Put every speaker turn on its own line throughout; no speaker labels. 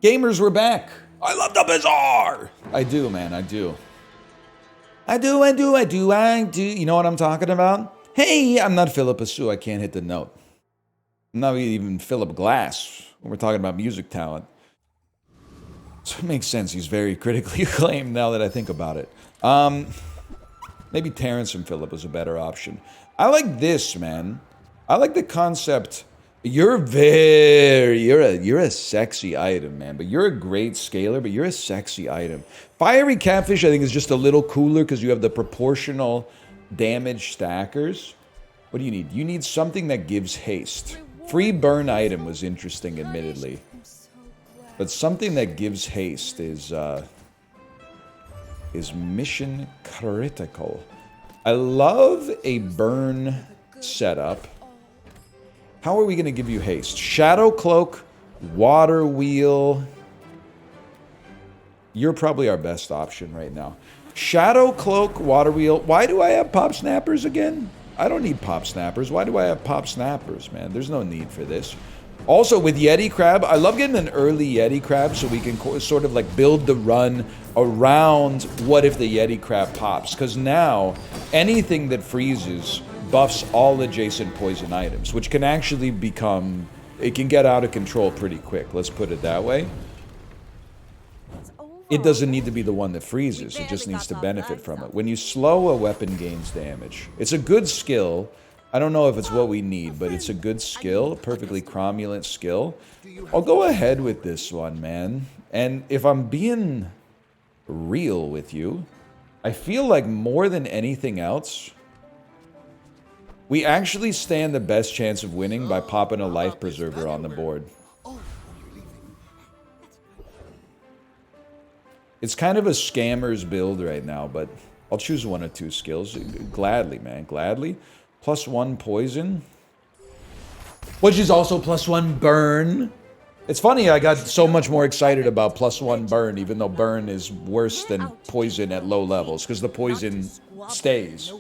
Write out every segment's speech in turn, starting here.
Gamers, we're back. I love the Bazaar. I do, man. I do. I do. You know what I'm talking about? Hey, I'm not Philip Asu. I can't hit the note. I'm not even Philip Glass when we're talking about music talent. So it makes sense. He's very critically acclaimed now that I think about it. Maybe Terrence and Philip was a better option. I like this, man. I like the concept. You're a sexy item, man. But you're a great scaler, but you're a sexy item. Fiery Catfish, I think, is just a little cooler because you have the proportional damage stackers. What do you need? You need something that gives haste. Free burn item was interesting, admittedly. But something that gives haste is mission critical. I love a burn setup. How are we going to give you haste? Shadow Cloak, Water Wheel. You're probably our best option right now. Shadow Cloak, Water Wheel. Why do I have Pop Snappers again? I don't need Pop Snappers. Why do I have Pop Snappers, man? There's no need for this. Also, with Yeti Crab, I love getting an early Yeti Crab so we can sort of like build the run around what if the Yeti Crab pops. Because now, anything that freezes buffs all adjacent poison items, which can actually become, it can get out of control pretty quick. Let's put it that way. It doesn't need to be the one that freezes. It just needs to benefit from it. When you slow, a weapon gains damage. It's a good skill. I don't know if it's what we need, but it's a good skill, a perfectly cromulent skill. I'll go ahead with this one, man. And if I'm being real with you, I feel like more than anything else, we actually stand the best chance of winning by popping a life preserver on the board. It's kind of a scammer's build right now, but I'll choose one of two skills. Gladly, man, gladly. +1 poison, which is also +1 burn. It's funny, I got so much more excited about +1 burn, even though burn is worse than poison at low levels, because the poison stays,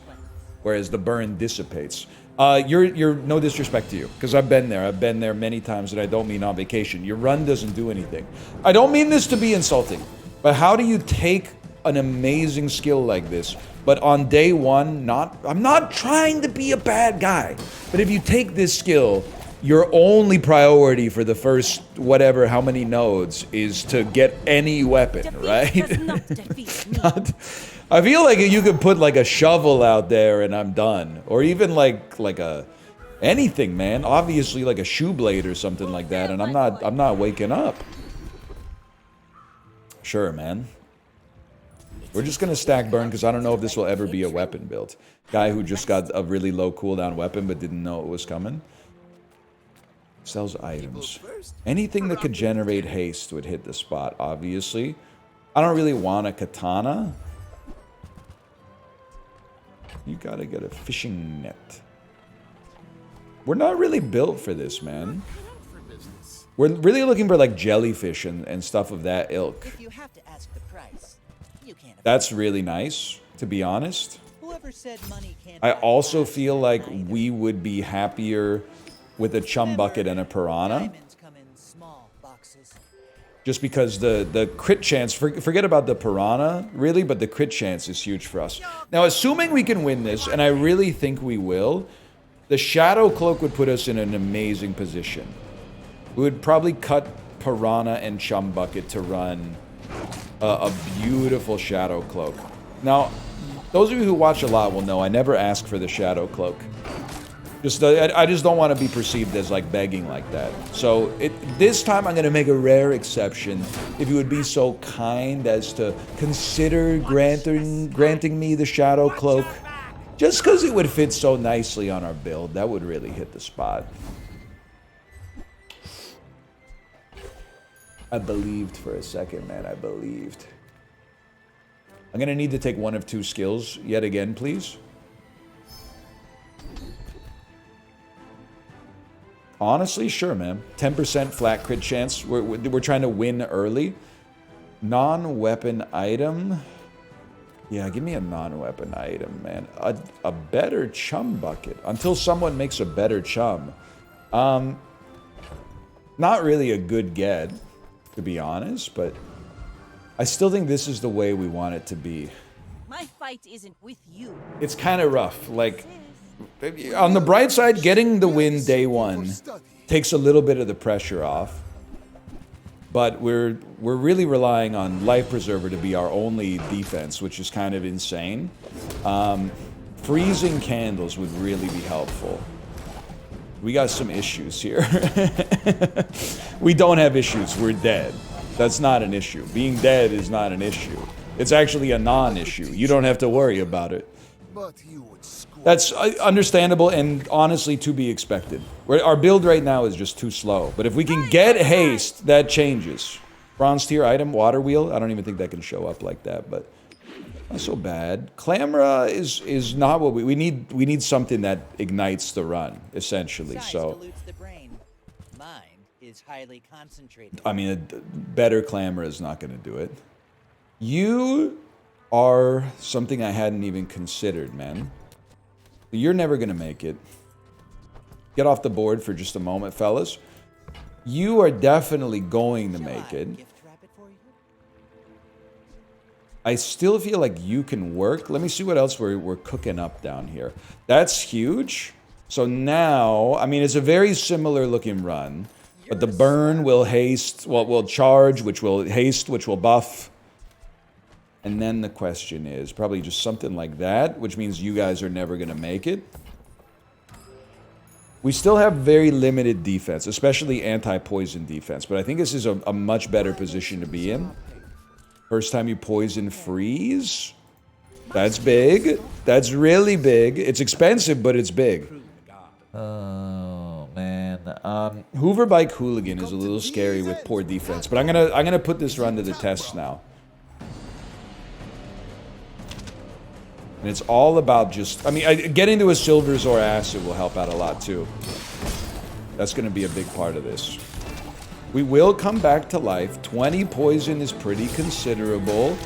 whereas the burn dissipates. You're no disrespect to you, because I've been there many times, and I don't mean on vacation. Your run doesn't do anything. I don't mean this to be insulting, but how do you take an amazing skill like this, but on day one, I'm not trying to be a bad guy, but if you take this skill, your only priority for the first whatever, how many nodes, is to get any weapon, right? I feel like you could put like a shovel out there and I'm done. Or even like a anything, man. Obviously like a shoe blade or something like that, and I'm not waking up. Sure, man. We're just gonna stack burn because I don't know if this will ever be a weapon build. Guy who just got a really low cooldown weapon but didn't know it was coming. Sells items. Anything that could generate haste would hit the spot, obviously. I don't really want a katana. You gotta get a fishing net. We're not really built for this, man. We're really looking for like jellyfish and stuff of that ilk.
If you have to ask the price, you can't.
That's really nice, to be honest.
Whoever said money can't
I
buy
also
fries
feel like
either.
we would be happier with a chum bucket and a piranha.
Diamonds come in small boxes.
Just because the crit chance, forget about the piranha, really, but the crit chance is huge for us. Now, assuming we can win this, and I really think we will, the Shadow Cloak would put us in an amazing position. We would probably cut piranha and chum bucket to run a beautiful Shadow Cloak. Now, those of you who watch a lot will know I never ask for the Shadow Cloak. I just don't want to be perceived as like begging like that. So this time I'm going to make a rare exception. If you would be so kind as to consider granting me the Shadow Cloak, just because it would fit so nicely on our build, that would really hit the spot. I believed for a second, man. I believed. I'm going to need to take one of two skills yet again, please. Honestly, sure, man. 10% flat crit chance. We're trying to win early. Non-weapon item. Yeah, give me a non-weapon item, man. A better chum bucket. Until someone makes a better chum. Not really a good get. to be honest, but I still think this is the way we want it to be.
My fight isn't with you.
It's kind of rough. Like, on the bright side, getting the win day one takes a little bit of the pressure off. But we're really relying on Life Preserver to be our only defense, which is kind of insane. Freezing candles would really be helpful. We got some issues here. We don't have issues. We're dead. That's not an issue. Being dead is not an issue. It's actually a non-issue. You don't have to worry about it. That's understandable and honestly to be expected. Our build right now is just too slow. But if we can get haste, that changes. Bronze tier item, water wheel. I don't even think that can show up like that, but not so bad. Clamora is not what we need. We need something that ignites the run, essentially. So
Dilutes the brain. Mind is highly concentrated.
I mean, a better Clamora is not going to do it. You are something I hadn't even considered, man. You're never going to make it. Get off the board for just a moment, fellas. You are definitely going to make it. I still feel like you can work. Let me see what else we're cooking up down here. That's huge. So now, I mean, it's a very similar looking run. But the burn will haste, well, will charge, which will haste, which will buff. And then the question is probably just something like that, which means you guys are never going to make it. We still have very limited defense, especially anti-poison defense. But I think this is a much better position to be in. First time you poison freeze. That's big. That's really big. It's expensive, but it's big. Oh man. Hoover Bike Hooligan is a little scary with poor defense, but I'm gonna put this run to the test now. And it's all about just, I mean, getting to a Silver Zor Acid will help out a lot too. That's going to be a big part of this. We will come back to life. 20 poison is pretty considerable.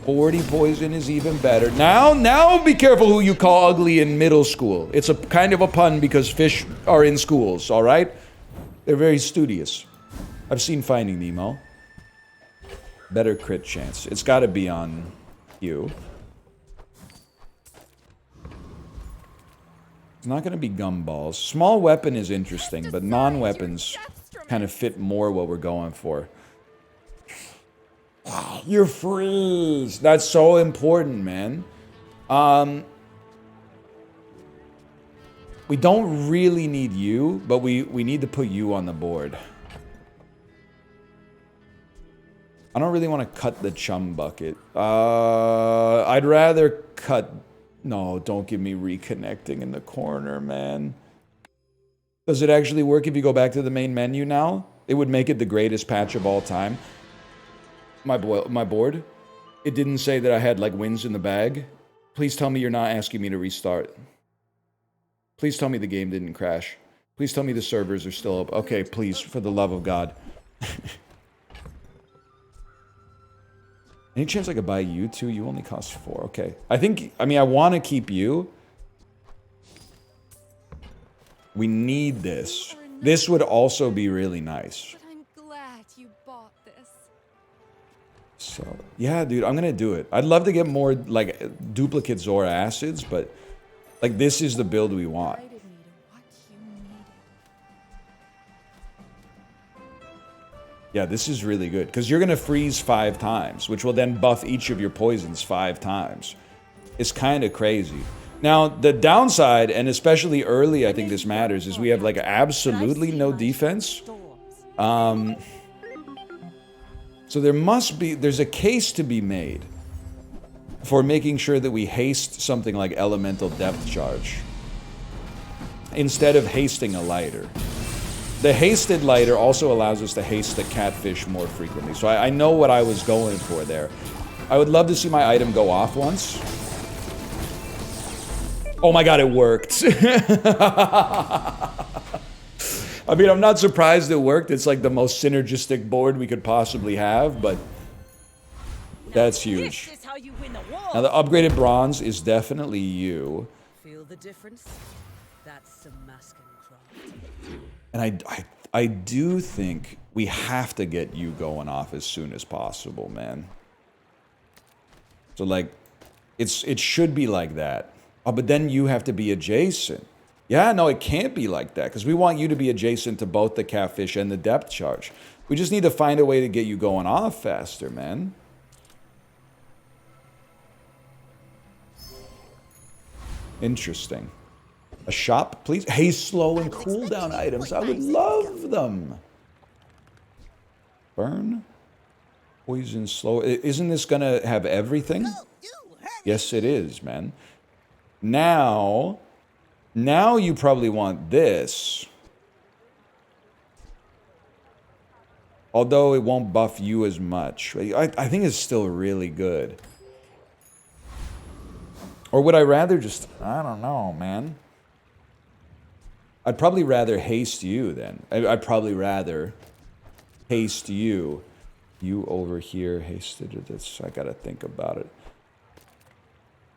40 poison is even better. Now be careful who you call ugly in middle school. It's a kind of a pun because fish are in schools, all right? They're very studious. I've seen Finding Nemo. Better crit chance. It's got to be on you. It's not going to be gumballs. Small weapon is interesting, but non-weapons kind of fit more what we're going for. You're freeze. That's so important, man. We don't really need you, but we need to put you on the board. I don't really want to cut the chum bucket. I'd rather cut... No, don't give me reconnecting in the corner, man. Does it actually work if you go back to the main menu now? It would make it the greatest patch of all time. My board? It didn't say that I had, like, wins in the bag. Please tell me you're not asking me to restart. Please tell me the game didn't crash. Please tell me the servers are still up. Okay, please, for the love of God. Any chance I could buy you too? You only cost 4. Okay. I mean, I want to keep you. We need this. This would also be really nice.
But I'm glad you bought this.
So, yeah, dude, I'm going to do it. I'd love to get more, like, duplicate Zor Acids, but, like, this is the build we want. Yeah, this is really good, because you're going to freeze 5 times, which will then buff each of your poisons 5 times. It's kind of crazy. Now, the downside, and especially early, I think this matters, is we have, like, absolutely no defense. So there's a case to be made for making sure that we haste something like Elemental Depth Charge instead of hasting a lighter. The hasted lighter also allows us to haste the catfish more frequently. So I know what I was going for there. I would love to see my item go off once. Oh my god, it worked. I mean, I'm not surprised it worked. It's like the most synergistic board we could possibly have, but that's huge. Now, the upgraded bronze is definitely you.
Feel the difference? That's some masking craft.
And I do think we have to get you going off as soon as possible, man. So, like, it should be like that. Oh, but then you have to be adjacent. Yeah, no, it can't be like that, because we want you to be adjacent to both the catfish and the depth charge. We just need to find a way to get you going off faster, man. Interesting. A shop, please? Hey, slow and cooldown items. I would love them. Burn. Poison, slow. Isn't this going to have everything? Yes, it is, man. Now you probably want this. Although it won't buff you as much. I think it's still really good. Or would I rather just... I don't know, man. I'd probably rather haste you then. I'd probably rather haste you. You over here hasted it. I gotta think about it.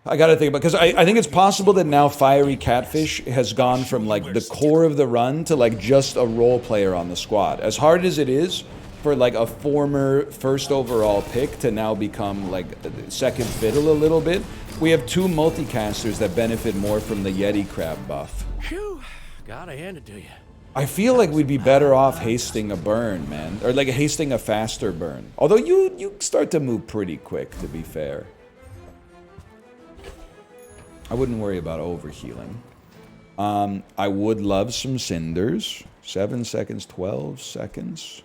Because I think it's possible that now Fiery Catfish has gone from like the core of the run to like just a role player on the squad. As hard as it is for like a former first overall pick to now become like second fiddle a little bit, we have two multicasters that benefit more from the Yeti Crab buff.
Phew, gotta hand it to you.
I feel like we'd be better off hasting a burn, man. Or like hasting a faster burn. Although you start to move pretty quick, to be fair. I wouldn't worry about overhealing. I would love some cinders. 7 seconds, 12 seconds.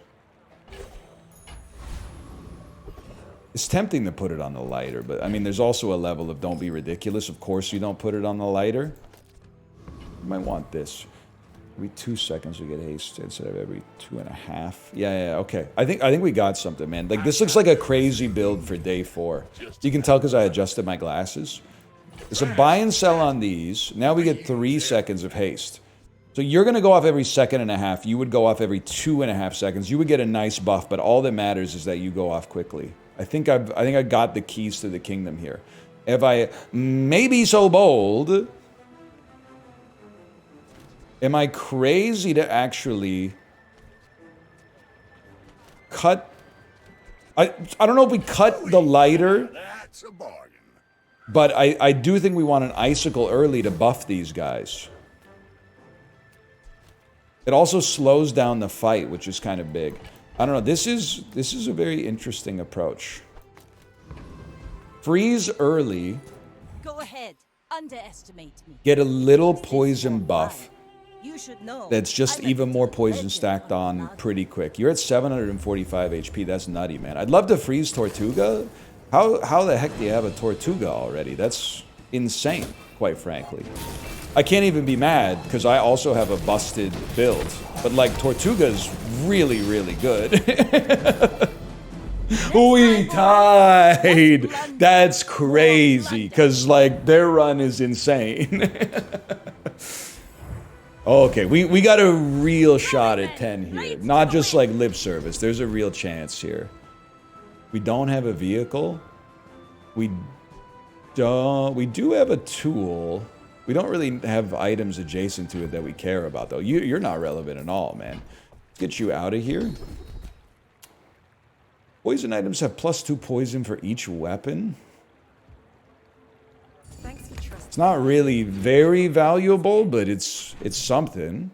It's tempting to put it on the lighter, but I mean, there's also a level of don't be ridiculous. Of course you don't put it on the lighter. You might want this. Every 2 seconds we get haste instead of every 2.5. Yeah, okay. I think we got something, man. Like, this looks like a crazy build for day 4. You can tell because I adjusted my glasses. It's a buy and sell on these. Now we get 3 seconds of haste. So you're going to go off every 1.5 seconds. You would go off every 2.5 seconds. You would get a nice buff, but all that matters is that you go off quickly. I think I got the keys to the kingdom here. If I may be so bold, am I crazy to actually cut? I don't know if we cut the lighter, but I do think we want an icicle early to buff these guys. It also slows down the fight, which is kind of big. I don't know. This is a very interesting approach. Freeze early.
Go ahead. Underestimate me.
Get a little poison buff.
You should know.
That's just even more poison stacked on pretty quick. You're at 745 HP. That's nutty, man. I'd love to freeze Tortuga. How the heck do you have a Tortuga already? That's insane, quite frankly. I can't even be mad because I also have a busted build. But like Tortuga's really, really good. We tied. That's crazy because like their run is insane. Okay, we got a real shot at 10 here. Not just like lip service. There's a real chance here. We don't have a vehicle. We do have a tool. We don't really have items adjacent to it that we care about, though. You're not relevant at all, man. Let's get you out of here. Poison items have +2 poison for each weapon.
Thanks for trusting.
It's not really very valuable, but it's something.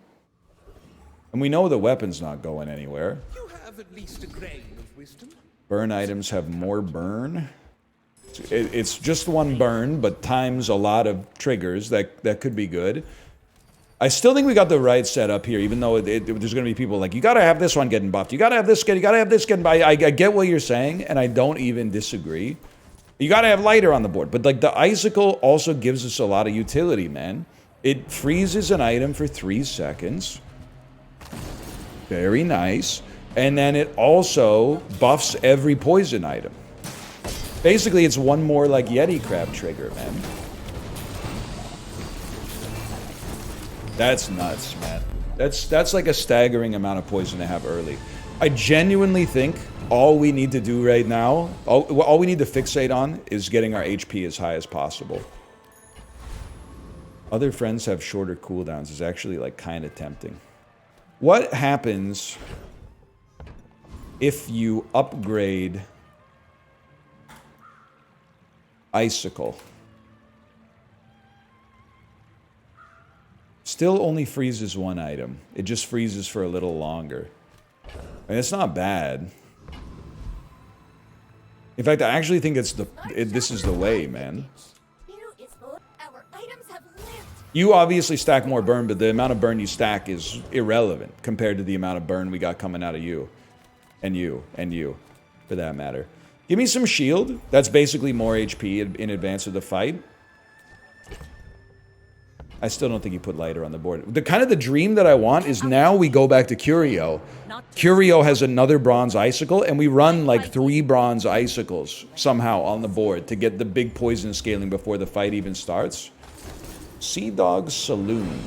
And we know the weapon's not going anywhere.
You have at least a grain of wisdom.
Burn items have more burn. It's just one burn, but times a lot of triggers. That could be good. I still think we got the right setup here, even though there's going to be people like, you got to have this one getting buffed. You got to have this getting, you got to have this getting buffed. I get what you're saying, and I don't even disagree. You got to have lighter on the board. But like the icicle also gives us a lot of utility, man. It freezes an item for 3 seconds. Very nice. And then it also buffs every poison item. Basically, it's one more like Yeti Crab trigger, man. That's nuts, man. That's like a staggering amount of poison to have early. I genuinely think all we need to do right now, all we need to fixate on is getting our HP as high as possible. Other friends have shorter cooldowns is actually like kind of tempting. What happens if you upgrade Icicle. Still only freezes one item. It just freezes for a little longer. And it's not bad. In fact, I actually think this is the way, man. You obviously stack more burn, but the amount of burn you stack is irrelevant compared to the amount of burn we got coming out of you. And you. And you. For that matter. Give me some shield. That's basically more HP in advance of the fight. I still don't think he put lighter on the board. The kind of the dream that I want is now we go back to Curio. Curio has another bronze icicle, and we run like 3 bronze icicles somehow on the board to get the big poison scaling before the fight even starts. Sea Dog Saloon.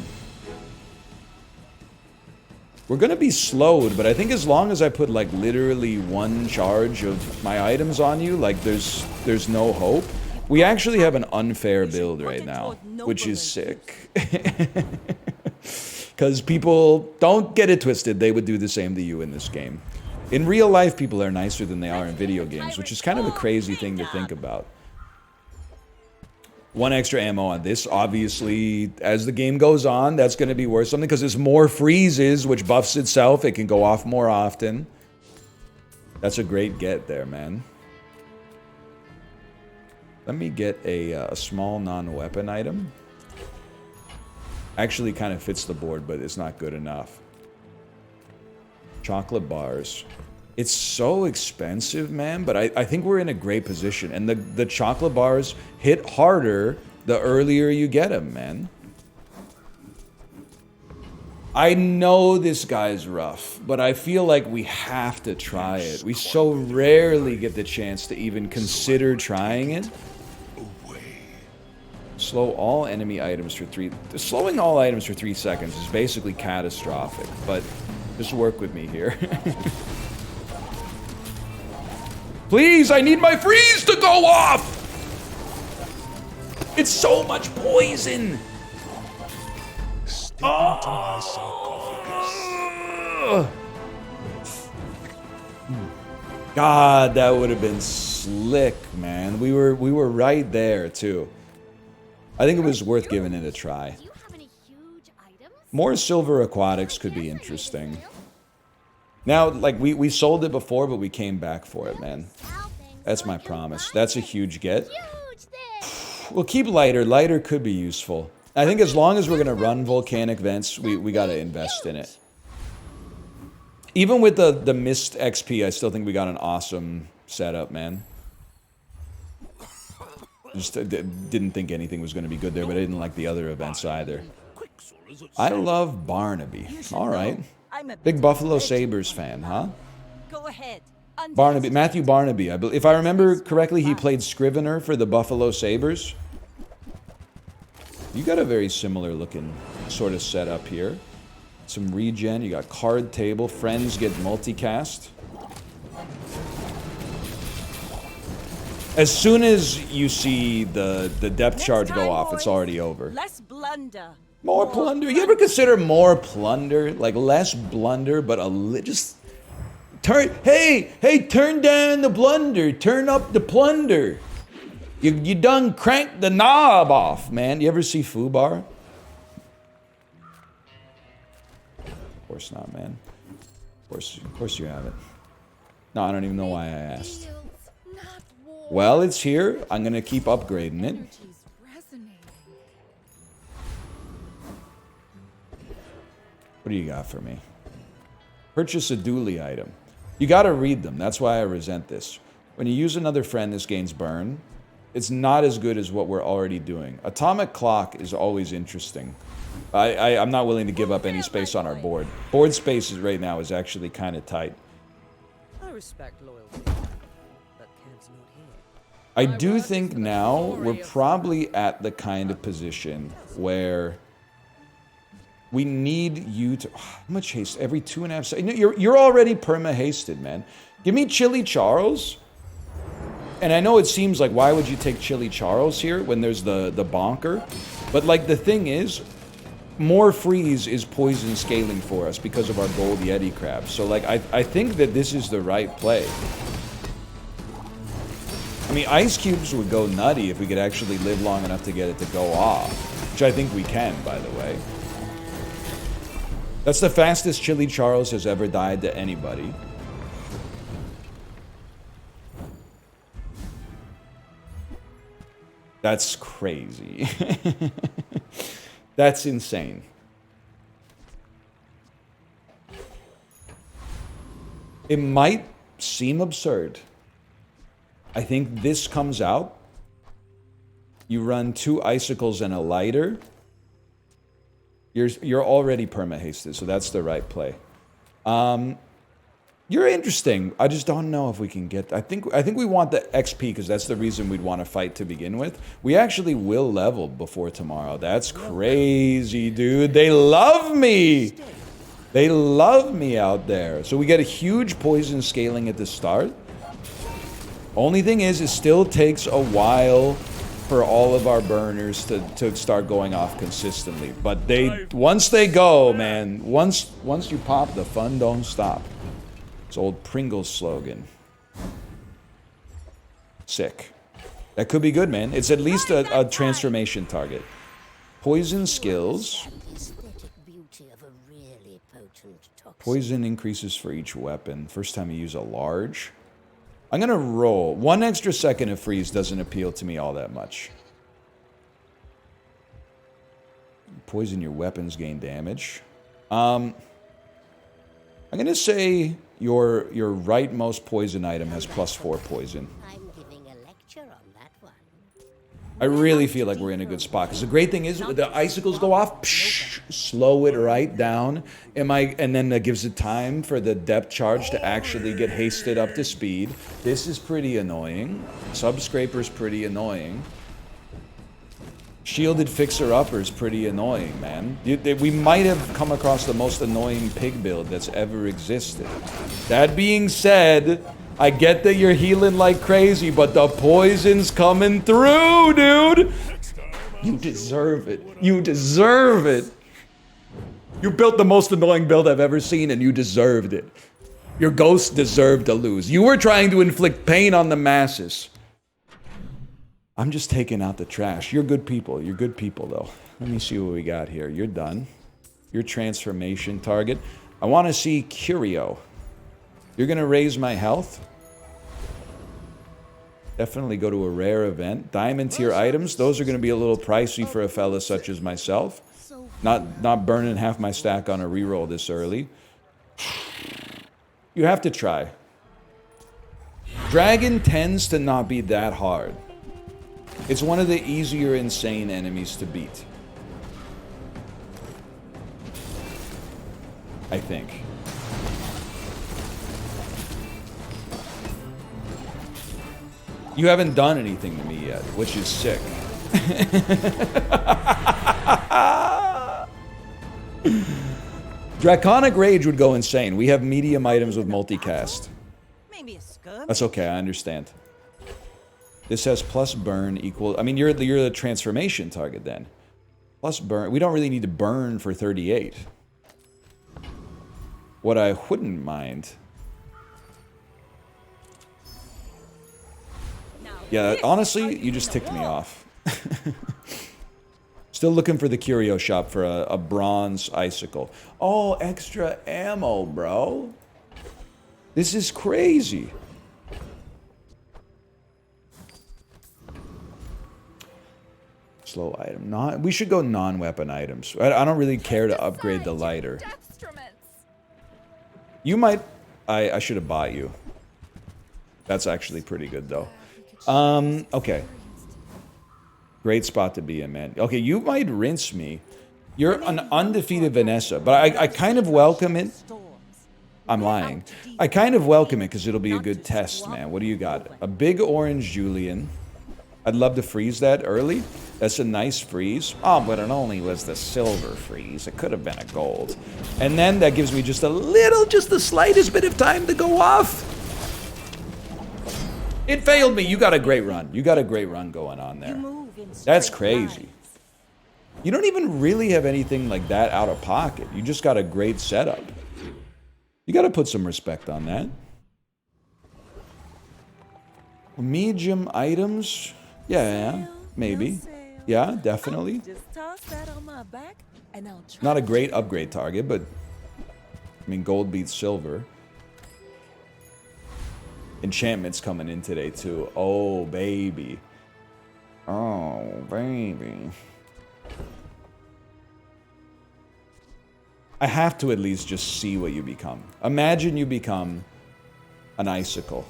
We're gonna be slowed, but I think as long as I put like literally 1 charge of my items on you, like there's no hope. We actually have an unfair build right now, which is sick. Because people, don't get it twisted, they would do the same to you in this game. In real life, people are nicer than they are in video games, which is kind of a crazy thing to think about. 1 extra ammo on this, obviously, as the game goes on, that's going to be worth something, because there's more freezes, which buffs itself, it can go off more often. That's a great get there, man. Let me get a small non-weapon item. Actually kind of fits the board, but it's not good enough. Chocolate bars. It's so expensive, man, but I think we're in a great position. And the chocolate bars hit harder the earlier you get them, man. I know this guy's rough, but I feel like we have to try it. We so rarely get the chance to even consider trying it. Slow all enemy items for 3... Slowing all items for 3 seconds is basically catastrophic, but just work with me here. Please, I need my freeze to go off! It's so much poison! Oh! God, that would have been slick, man. We were right there, too. I think it was worth giving it a try. More silver aquatics could be interesting. Now, like, we sold it before, but we came back for it, man. That's my promise. That's a huge get. We'll keep lighter. Lighter could be useful. I think as long as we're going to run volcanic vents, we got to invest in it. Even with the missed XP, I still think we got an awesome setup, man. Just didn't think anything was going to be good there, but I didn't like the other events either. I love Barnaby. All right. Big Buffalo Sabres fan, huh?
Go ahead.
Barnaby, Matthew Barnaby. If I remember correctly, he played Scrivener for the Buffalo Sabres. You got a very similar looking sort of setup here. Some regen. You got card table. Friends get multicast. As soon as you see the depth charge go off, it's already over.
Less blunder.
More plunder? You ever consider more plunder? Like less blunder, but just turn. Hey, turn down the blunder. Turn up the plunder. You done cranked the knob off, man. You ever see Fubar? Of course not, man. Of course you haven't. No, I don't even know why I asked. Well, it's here. I'm gonna keep upgrading it. What do you got for me? Purchase a dually item. You gotta read them. That's why I resent this. When you use another friend, this gains burn. It's not as good as what we're already doing. Atomic Clock is always interesting. I'm not willing to give up any space on our board. Board space right now is actually kind of tight.
I respect loyalty.
I do think now we're probably at the kind of position where we need you to... How much haste? Every 2.5 seconds. You're already perma-hasted, man. Give me Chili Charles. And I know it seems like, why would you take Chili Charles here when there's the bonker? But, like, the thing is, more freeze is poison scaling for us because of our gold Yeti crabs. So, like, I think that this is the right play. I mean, ice cubes would go nutty if we could actually live long enough to get it to go off. Which I think we can, by the way. That's the fastest Chili Charles has ever died to anybody. That's crazy. That's insane. It might seem absurd. I think this comes out. You run 2 icicles and a lighter. You're already perma-hasted, so that's the right play. You're interesting. I just don't know if we can get... I think we want the XP, because that's the reason we'd want to fight to begin with. We actually will level before tomorrow. That's crazy, dude. They love me! They love me out there. So we get a huge poison scaling at the start. Only thing is, it still takes a while for all of our burners to start going off consistently. But once they go, man, once you pop, the fun don't stop. It's old Pringles slogan. Sick. That could be good, man. It's at least a transformation target. Poison skills. Poison increases for each weapon. First time you use a large. I'm gonna roll. 1 extra second of freeze doesn't appeal to me all that much. Poison your weapons, gain damage. I'm gonna say your rightmost poison item has +4 poison.
I'm giving a lecture on that one.
I really feel like we're in a good spot, because the great thing is, the icicles go off, psh, slow it right down, and then that gives it time for the depth charge to actually get hasted up to speed. This is pretty annoying. Subscraper's pretty annoying. Shielded fixer-upper's pretty annoying, man. We might have come across the most annoying pig build that's ever existed. That being said, I get that you're healing like crazy, but the poison's coming through, dude! You deserve it. You deserve it. You built the most annoying build I've ever seen, and you deserved it. Your ghost deserved to lose. You were trying to inflict pain on the masses. I'm just taking out the trash. You're good people. You're good people, though. Let me see what we got here. You're done. Your transformation target. I want to see Curio. You're going to raise my health. Definitely go to a rare event. Diamond tier items. Those are going to be a little pricey for a fella such as myself. Not burning half my stack on a reroll this early. You have to try. Dragon tends to not be that hard. It's one of the easier insane enemies to beat. I think. You haven't done anything to me yet, which is sick. Draconic Rage would go insane. We have medium items with multicast.
Maybe a skirmish.
That's okay, I understand. This has plus burn equal... I mean, you're the transformation target then. Plus burn... We don't really need to burn for 38. What I wouldn't mind... Yeah, honestly, you just ticked me off. Still looking for the curio shop for a bronze icicle. Oh, extra ammo, bro. This is crazy. Slow item. We should go non-weapon items. I don't really care to upgrade the lighter. You might... I should have bought you. That's actually pretty good, though. Okay. Great spot to be in, man. Okay, you might rinse me. You're an undefeated Vanessa, but I kind of welcome it. I'm lying. I kind of welcome it because it'll be a good test, man. What do you got? A big orange Julian. I'd love to freeze that early. That's a nice freeze. Oh, but it only was the silver freeze. It could have been a gold. And then that gives me just the slightest bit of time to go off. It failed me. You got a great run. You got a great run going on there. That's crazy. You don't even really have anything like that out of pocket. You just got a great setup. You got to put some respect on that. Medium items? Yeah, maybe. Yeah, definitely.
Just toss that on my back and I'll try.
Not a great upgrade target, but I mean, gold beats silver. Enchantment's coming in today, too. Oh, baby. Oh, baby. I have to at least just see what you become. Imagine you become an icicle.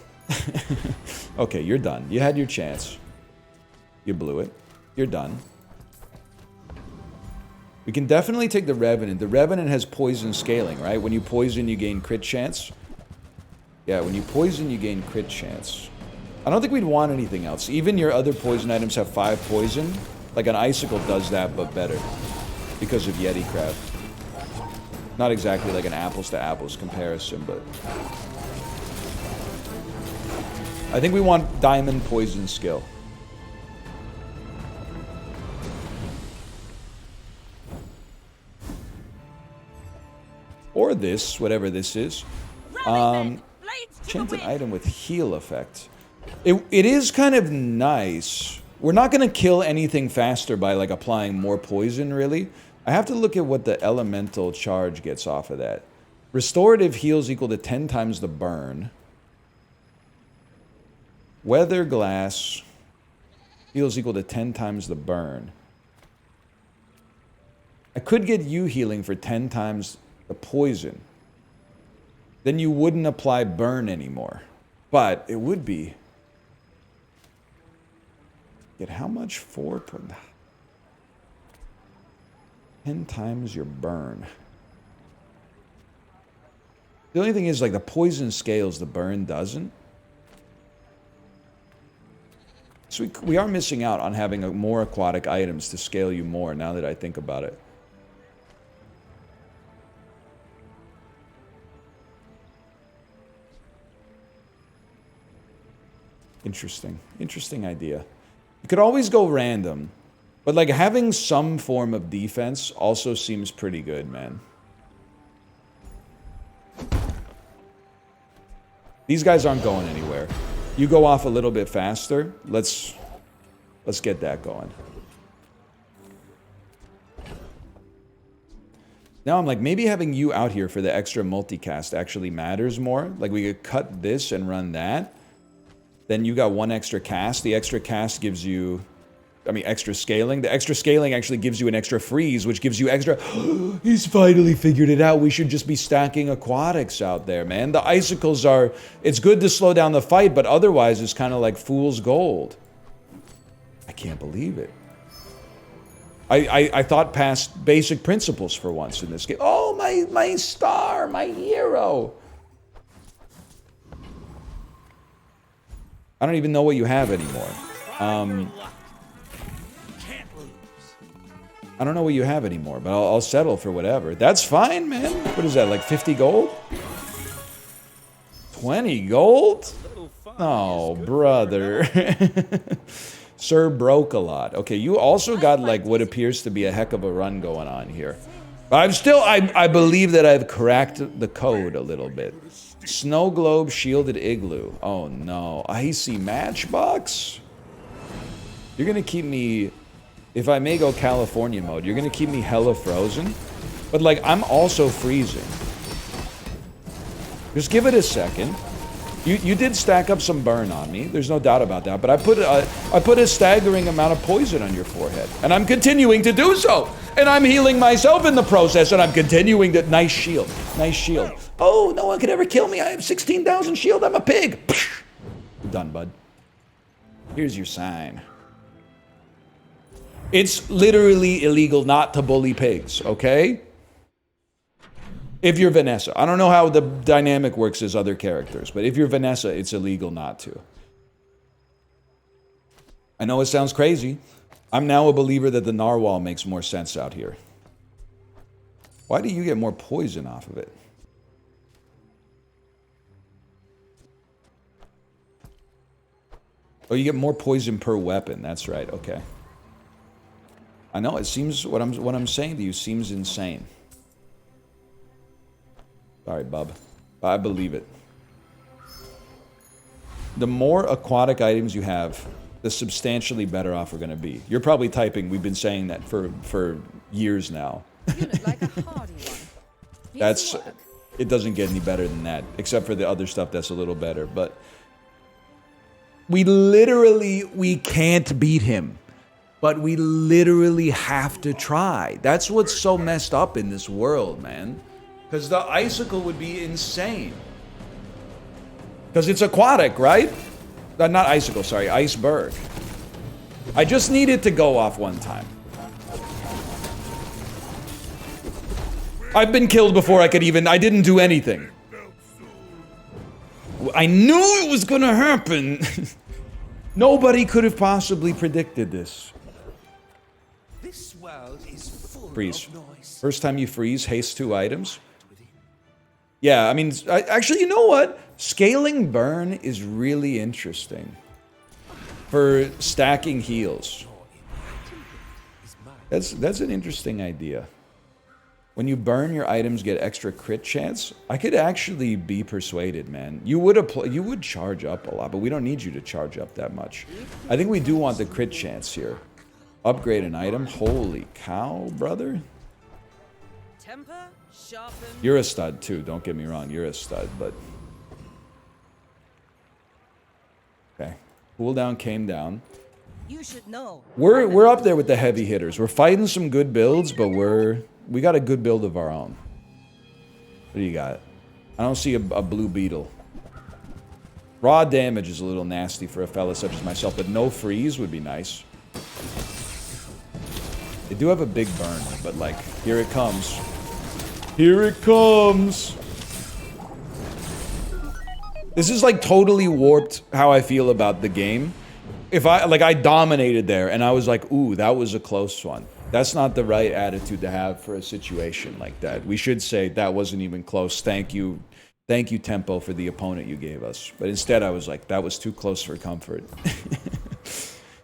Okay, you're done. You had your chance. You blew it. You're done. We can definitely take the Revenant. The Revenant has poison scaling, right? When you poison, you gain crit chance. Yeah, when you poison, you gain crit chance. I don't think we'd want anything else. Even your other poison items have 5 poison. Like an icicle does that, but better. Because of Yeti Craft. Not exactly like an apples to apples comparison, but... I think we want Diamond Poison skill. Or this, whatever this is. Enchanted item with heal effect. It is kind of nice. We're not going to kill anything faster by like applying more poison, really. I have to look at what the elemental charge gets off of that. Restorative heals equal to 10 times the burn. Weather glass heals equal to 10 times the burn. I could get you healing for 10 times the poison. Then you wouldn't apply burn anymore. But it would be... Get how much for? 10 times your burn. The only thing is, like, the poison scales, the burn doesn't. So we are missing out on having more aquatic items to scale you more, now that I think about it. Interesting. Interesting idea. You could always go random. But, like, having some form of defense also seems pretty good, man. These guys aren't going anywhere. You go off a little bit faster. Let's get that going. Now I'm like, maybe having you out here for the extra multicast actually matters more. Like, we could cut this and run that. Then you got 1 extra cast. The extra cast gives you... I mean, extra scaling. The extra scaling actually gives you an extra freeze, which gives you extra... He's finally figured it out. We should just be stacking aquatics out there, man. The icicles are... It's good to slow down the fight, but otherwise it's kind of like fool's gold. I can't believe it. I thought past basic principles for once in this game. Oh, my star, my hero. I don't even know what you have anymore. I don't know what you have anymore, but I'll settle for whatever. That's fine, man. What is that, like 50 gold? 20 gold? Oh, brother. Sir broke a lot. Okay, you also got like what appears to be a heck of a run going on here. I believe that I've cracked the code a little bit. Snow globe, shielded igloo. Oh no, icy matchbox? You're gonna keep me... If I may go California mode, you're gonna keep me hella frozen. But like, I'm also freezing. Just give it a second. You did stack up some burn on me. There's no doubt about that. But I put a staggering amount of poison on your forehead. And I'm continuing to do so. And I'm healing myself in the process. And I'm continuing to... Nice shield. Nice shield. Oh, no one could ever kill me. I have 16,000 shield. I'm a pig. You're done, bud. Here's your sign. It's literally illegal not to bully pigs, okay? If you're Vanessa. I don't know how the dynamic works as other characters, but if you're Vanessa, it's illegal not to. I know it sounds crazy. I'm now a believer that the narwhal makes more sense out here. Why do you get more poison off of it? Oh, you get more poison per weapon. That's right, okay. I know, it seems, what I'm saying to you seems insane. Sorry, bub. I believe it. The more aquatic items you have, the substantially better off we're going to be. You're probably typing, we've been saying that for years now.
You look like a hardy one. Need
That's,
some work.
it doesn't get any better than that, except for the other stuff that's a little better, but we can't beat him, but we literally have to try. That's what's so messed up in this world, man, because the icicle would be insane. Because it's aquatic, right? Not icicle, sorry, iceberg. I just need it to go off one time. I've been killed before I didn't do anything. I knew it was gonna happen. Nobody could have possibly predicted this.
This world is full
Freeze.
of noise.
First time you freeze, haste 2 items. Yeah, I mean, actually, you know what? Scaling burn is really interesting for stacking heals. That's an interesting idea. When you burn, your items get extra crit chance. I could actually be persuaded, man. You would charge up a lot, but we don't need you to charge up that much. I think we do want the crit chance here. Upgrade an item. Holy cow, brother.
Temper, sharpen.
You're a stud too, don't get me wrong, you're a stud, but... Okay. Cooldown came down.
You should know.
We're up there with the heavy hitters. We're fighting some good builds, but we got a good build of our own. What do you got? I don't see a blue beetle. Raw damage is a little nasty for a fella such as myself, but no freeze would be nice. They do have a big burn, but like, here it comes. Here it comes! This is like totally warped how I feel about the game. If I dominated there and I was like, ooh, that was a close one. That's not the right attitude to have for a situation like that. We should say that wasn't even close. Thank you, Tempo, for the opponent you gave us. But instead I was like, that was too close for comfort.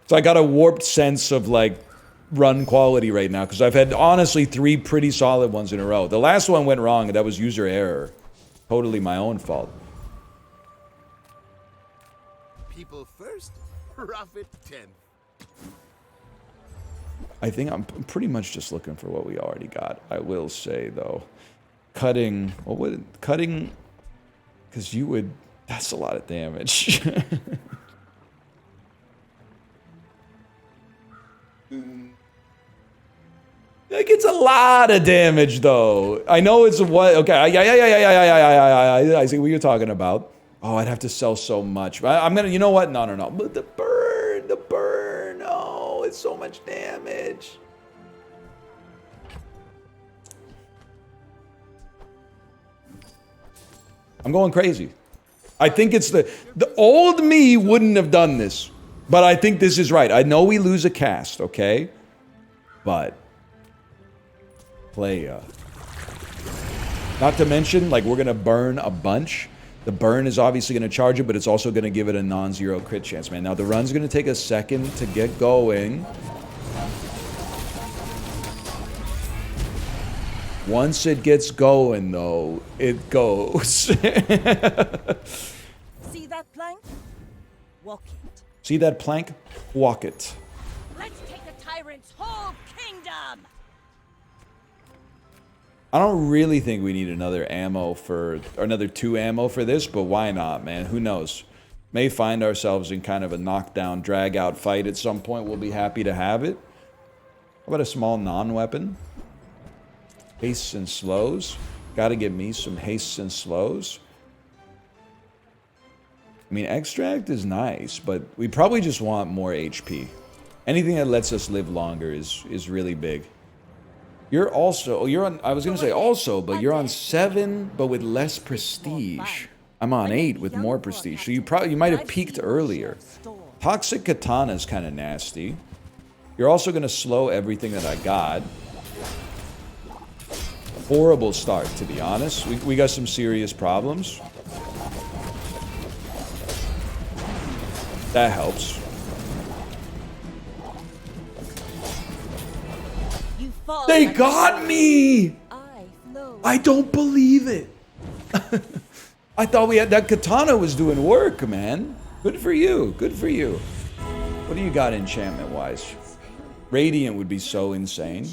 So I got a warped sense of like run quality right now because I've had honestly 3 pretty solid ones in a row. The last one went wrong and that was user error. Totally my own fault.
People first, profit 10.
I think I'm pretty much just looking for what we already got. I will say though, cutting, because you would, that's a lot of damage. Like it's a lot of damage though. I know it's what, okay, yeah, I see what you're talking about. Oh, I'd have to sell so much. I'm gonna, you know what? No. But the burn, oh, it's so much damage. I'm going crazy. I think it's the old me wouldn't have done this, but I think this is right. I know we lose a cast, okay? But playa. Not to mention, like, we're gonna burn a bunch. The burn is obviously going to charge it, but it's also going to give it a non-zero crit chance, man. Now, the run's going to take a second to get going. Once it gets going, though, it goes.
See that plank? Walk it.
See that plank? Walk it.
Let's take the tyrant's whole kingdom!
I don't really think we need another ammo or another 2 ammo for this, but why not, man? Who knows? May find ourselves in kind of a knockdown, drag-out fight at some point. We'll be happy to have it. How about a small non-weapon? Hastes and slows. Gotta get me some hastes and slows. I mean, extract is nice, but we probably just want more HP. Anything that lets us live longer is really big. You're on, I was going to say also, but you're on 7, but with less prestige. I'm on 8 with more prestige, so you might have peaked earlier. Toxic Katana is kind of nasty. You're also going to slow everything that I got. Horrible start, to be honest. We got some serious problems. That helps.
fall
They
like
got me!
I flow.
I don't believe it. I thought we had that katana was doing work, man. Good for you. Good for you. What do you got enchantment-wise? Radiant would be so insane.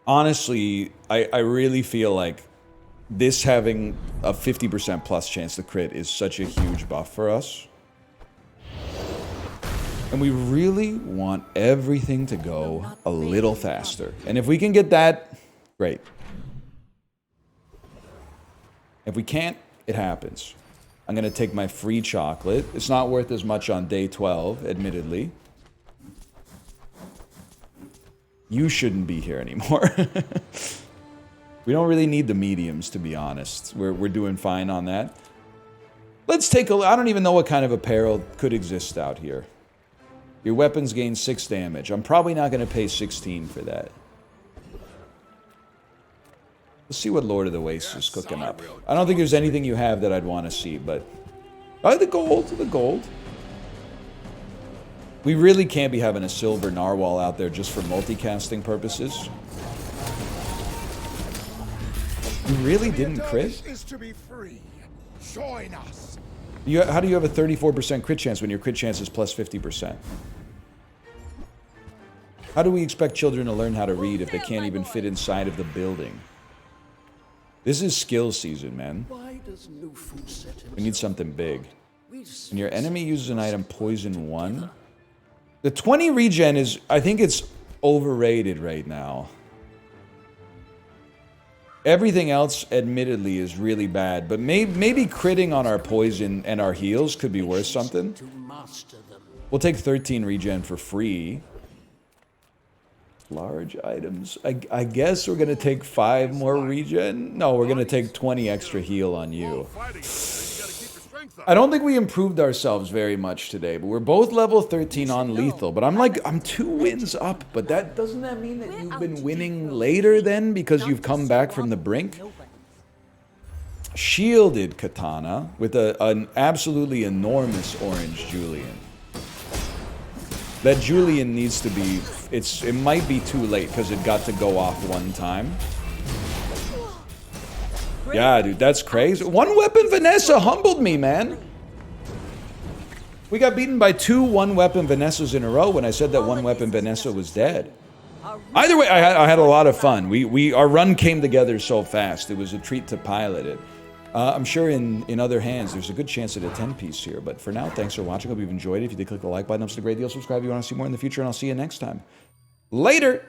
Honestly, I really feel like this having a 50% plus chance to crit is such a huge buff for us. And we really want everything to go a little faster. And if we can get that, great. If we can't, it happens. I'm going to take my free chocolate. It's not worth as much on day 12, admittedly. You shouldn't be here anymore. We don't really need the mediums, to be honest. We're doing fine on that. Let's take a look. I don't even know what kind of apparel could exist out here. Your weapons gain 6 damage. I'm probably not going to pay 16 for that. Let's see what Lord of the Wastes is cooking up. I don't think there's anything you have that I'd want to see, but... Oh, the gold, the gold. We really can't be having a silver narwhal out there just for multicasting purposes. You really didn't crit?
Is to be free. Join us.
How do you have a 34% crit chance when your crit chance is plus 50%? How do we expect children to learn how to read if they can't even fit inside of the building? This is skill season, man.
Why does Nufu set
We need something big. When your enemy uses an item poison 1... The 20 regen is... I think it's overrated right now. Everything else, admittedly, is really bad. But maybe critting on our poison and our heals could be worth something. We'll take 13 regen for free. Large items. I guess we're going to take 5 more regen. No, we're going to take 20 extra heal on you. I don't think we improved ourselves very much today, but we're both level 13 on lethal. But I'm 2 wins up. But doesn't that mean that you've been winning later then because you've come back from the brink? Shielded katana with an absolutely enormous orange Julian. That Julian needs to be... It might be too late because it got to go off 1 time. Yeah, dude, that's crazy. 1 weapon Vanessa humbled me, man. We got beaten by 2 1-weapon Vanessas in a row when I said that 1-weapon Vanessa was dead. Either way, I had a lot of fun. Our run came together so fast. It was a treat to pilot it. I'm sure in other hands, there's a good chance at a 10-piece here. But for now, thanks for watching. Hope you've enjoyed it. If you did, click the like button. It's a great deal. Subscribe if you want to see more in the future, and I'll see you next time. Later!